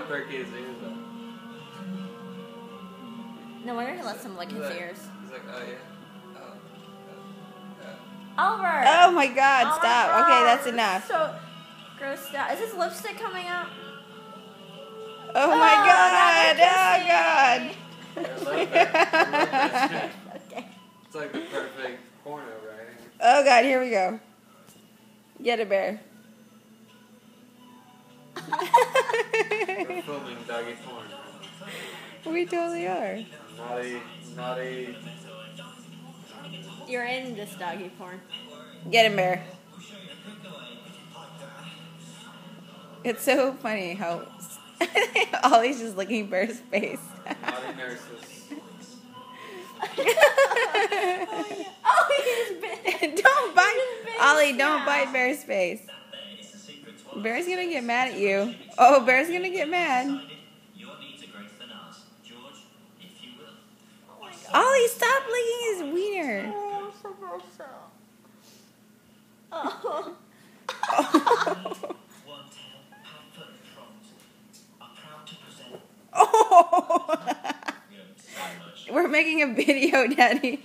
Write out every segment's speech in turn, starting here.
perky his ears up. No wonder he lets him lick his ears. He's like, oh yeah. Oliver! Oh my God! Oh my Stop. God. Okay, that's enough. So grossed out. Is his lipstick coming out? Oh my God! now they're Oh God! I love that. Okay. It's like the perfect porno, right? Oh God! Here we go. Get a bear. We're filming doggy porn. We totally are. Naughty. You're in this doggy porn. Get him, bear. It's so funny how Ollie's just licking Bear's face. Naughty nurses. Oh, he's bit. Don't bite, Bear's Ollie. Don't face. bite Bear's face. Bear's gonna get mad at you. Oh, Bear's gonna get mad. Ollie, stop licking his wiener. Oh, so gross out. Oh. Oh. We're making a video, Daddy.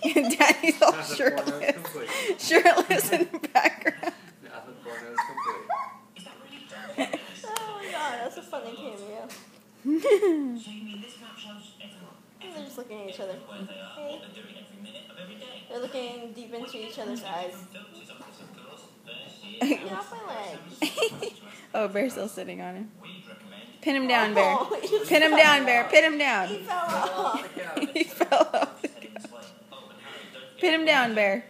Daddy's all shirtless. Shirtless in the background. Now the porno is complete. Oh my God, that's a funny cameo. They're just looking at each other. Hey. They're looking deep into each other's eyes. Get off my leg. Oh, Bear's still sitting on him. Pin him down, Bear. Oh, he just Pin him fell down, off. Bear. Pin him down. He fell off. He fell off. Pin him down, Bear.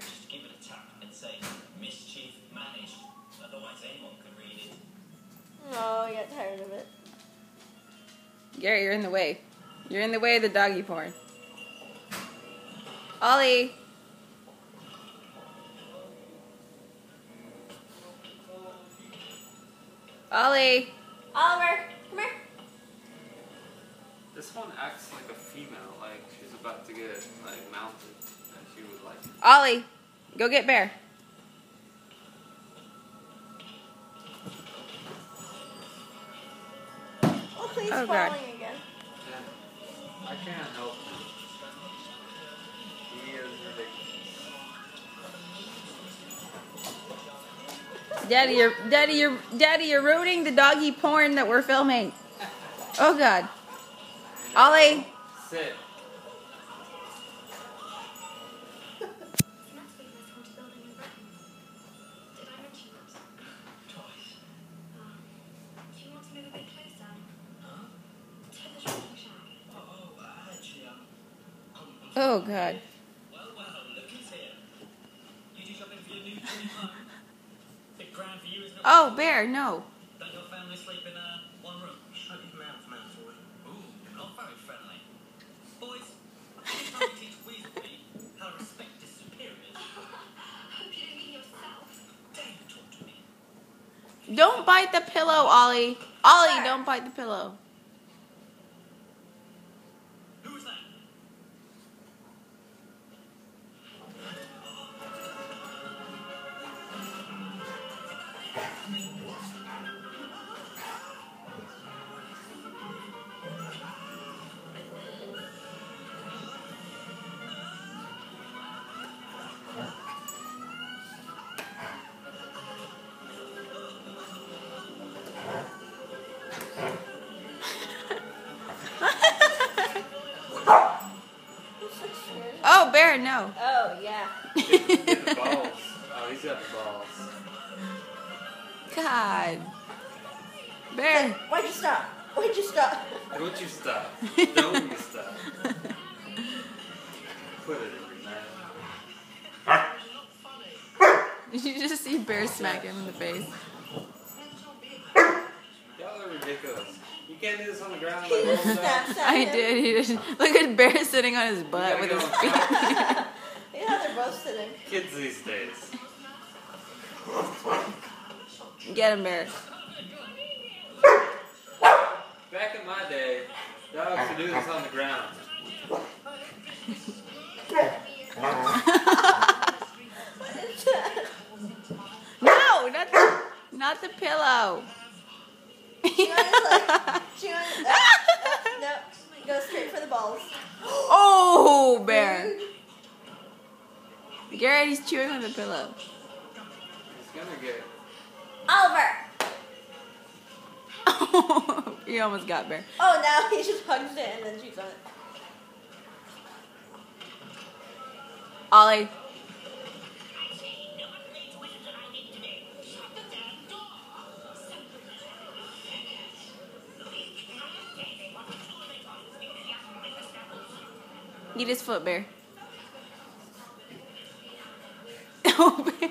Oh, I got tired of it. Gary, you're in the way. You're in the way of the doggy porn. Ollie. Ollie. Oliver, come here. This one acts like a female, like she's about to get like mounted, and she would like. Ollie, go get Bear. Oh, he's Oh, falling God. again. I can't help him. He is ridiculous. Daddy, you're ruining the doggy porn that we're filming. Oh God. Ollie. Sit. Oh God. Oh, Bear, no. Don't your family sleep in one room? Ooh, not very friendly. Boys, I think I teach Weasley how to respect his superiors. Hope you don't mean yourself. Dare to talk to me. Don't bite the pillow, Ollie. Ollie, don't bite the pillow. Who was that? Oh, Bear, no. Oh, yeah. Get the balls. Oh, he's got the balls. God. Bear. Why'd you stop? Why'd you stop? Don't you stop. Don't you stop. Put it in your mouth. Did you just see Bear smack him in the face? Y'all are ridiculous. You can't do this on the ground like roll down. Snaps at I him. did. He did. Look at Bear sitting on his butt with his feet. Yeah, they're both sitting. Kids these days. Get him, Bear. Back in my day, dogs could do this on the ground. No, not the pillow. falls. Oh, bear. Garrett, he's chewing on the pillow. He's gonna get. Oliver! He almost got bear. Oh, now he just hugs it and then chews on it. Ollie. Eat his foot, bear. Oh, bear.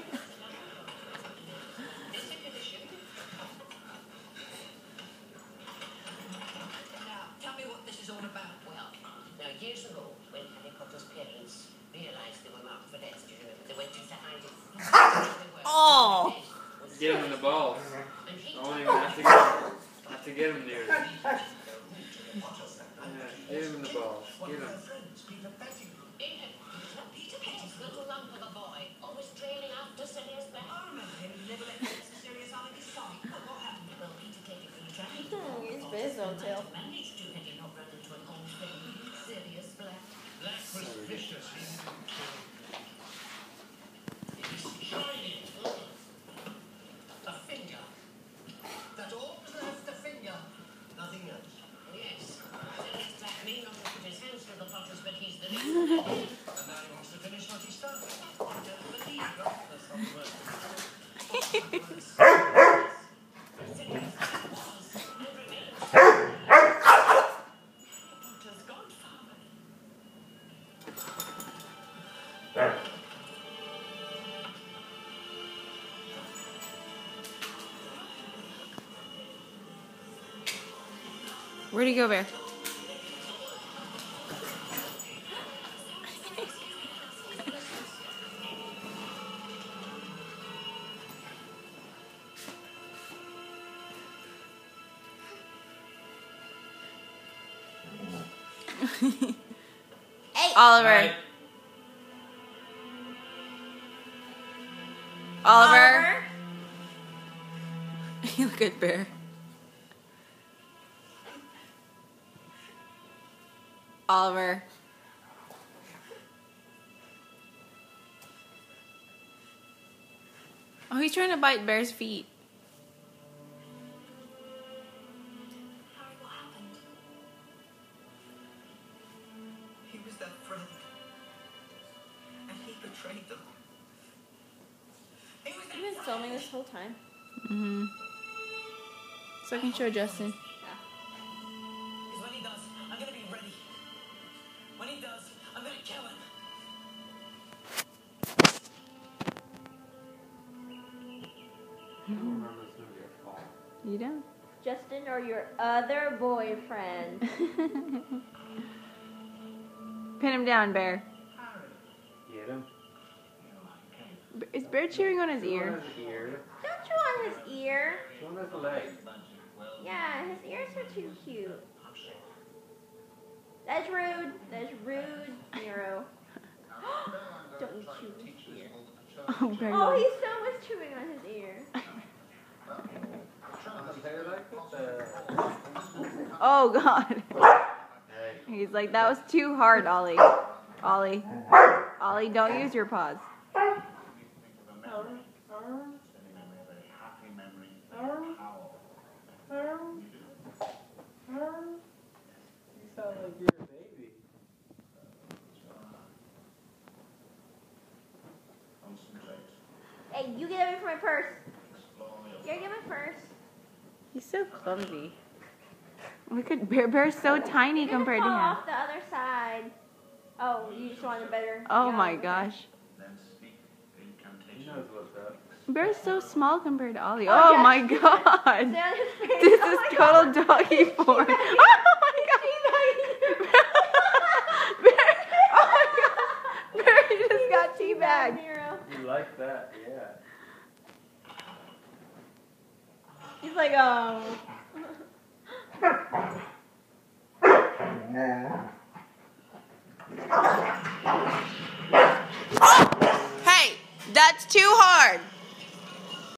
Now, tell me what this is all about. Well, now years ago, when Harry Potter's parents realised they were marked for death, do you remember? They went into hiding. Oh. Get him in the balls. And he I won't even have to get him near them. Yeah, get him in the balls. Get him. Peter Pettigrew, little lump of a boy, always trailing after Sirius Black. I remember him. He never let Sirius out of his sight. What happened? Well, Peter Pettigrew tried. He's bit his own tail. Managed to, had he not run into an old friend, Sirius Black. Black was vicious. He didn't kill him. It was shiny. A finger. That's all was left, a finger. Nothing else. Yes. Sirius Black may not have put his hands to the Potters, but he's the reason. And now he wants to finish what he started. I don't believe it. That's not the word. Sirius Black was and remains Potter's godfather. Where'd he go, bear? Hey! Oliver. Alright. Oliver. You look good, bear. Oliver. Oh, he's trying to bite Bear's feet. Harry, what happened? He was their friend. And he betrayed them. He was their You've been filming this whole time. Mm-hmm. So I can show Justin. Because when he does, I'm going to be ready. When he does, I'm going to kill him. I don't remember this movie at all. You don't? Justin or your other boyfriend? Pin him down, Bear. Get him. Is Bear chewing on his ear? His ear. Don't chew on his ear. Show him his leg. Yeah, his ears are too cute. That's rude. That's rude, Nero. Don't you chew his ear. Oh, Bear. Oh, he still was chewing on his ear. Oh, God. Hey. He's like, that was too hard, Ollie. Ollie. Ollie, don't use your paws. You sound like you're a baby. Hey, you get away from my purse. You gotta get my purse. He's so clumsy. Look at Bear. Bear's so tiny You're gonna compared to fall him. off the other side. Oh, you just wanted better. Oh, yeah, my okay. gosh. He knows what's up. Bear's so small compared to Ollie. Oh, Oh, yeah. my Stay God. on his face. This Oh is my total God. doggy porn. Teabagging. Oh, my God. Bear. Oh, my God. Bear, you just got teabagged. Nero. You like that, yeah. He's like, Hey, that's too hard.